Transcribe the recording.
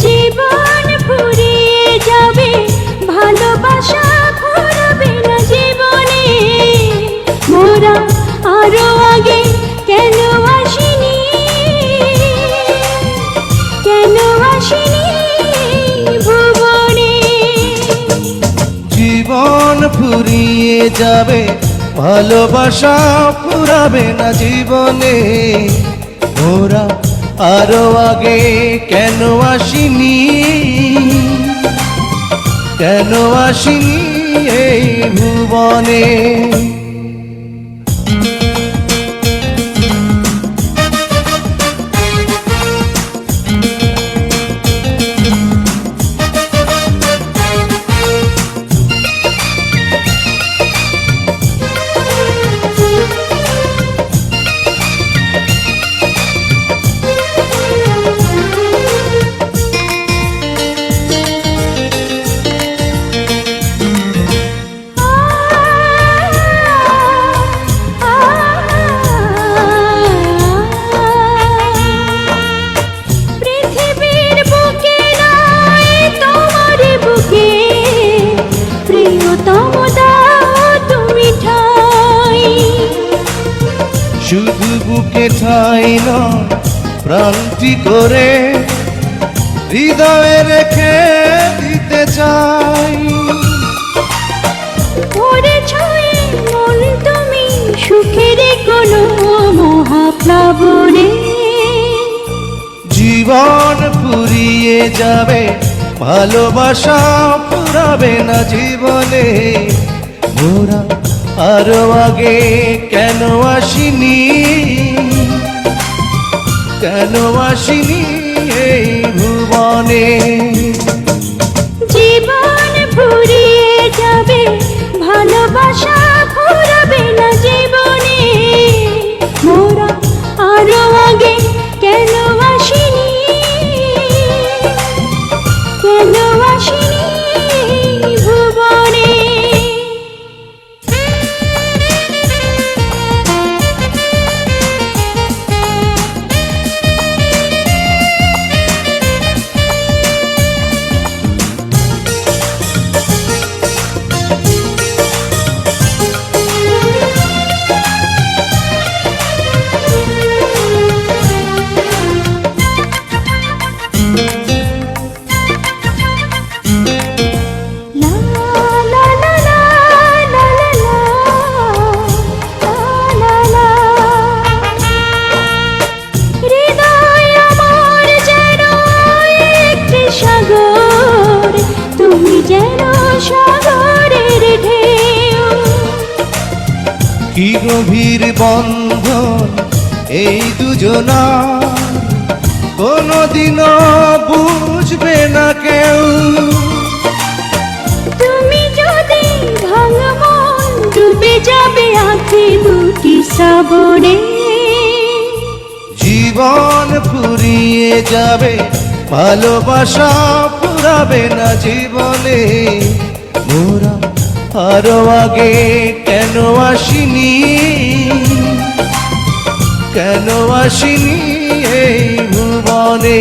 জীবন ফুরিয়ে যাবে, ভালোবাসা ফুরাবে না জীবনে। মোরা আরো আগে কেন আসিনি, কেন আসিনি ভুবনে। জীবন ফুরিয়ে যাবে, ভালোবাসা ফুরাবে না জীবনে। মোরা আরো আগে কেন আসিনি, কেন আসিনি এই ভুবনে। শুধু বুকে ঠাই নয়, প্রাণটি করে হৃদয়ে রেখে দিতে চাই। মন তুমি সুখের কোনো মহাপ্লাবনে। জীবন ফুরিয়ে যাবে, ভালোবাসা ফুরাবে না জীবনে। মোরা আরো আগে কেন আসিনি, কেন আসিনি এই ভুবনে। জীবন ফুরিয়ে যাবে, ভালোবাসা ফুরাবে না জীবনে। মোরা আরো আগে কেন আসিনি, কেন আসিনি ভুবনে। কি গভীর বন্ধন এই দুজনা, কোনদিনও বুঝবে না কেউ। তুমি যদি ভাঙা মন, ডুবে যাবে আঁখি দুটি শ্রাবণে। জীবন ফুরিয়ে যাবে, ভালোবাসা ফুরাবে না জীবনে। মোরা আরো আগে কেন আসিনি, কেন আসিনি এই ভুবনে।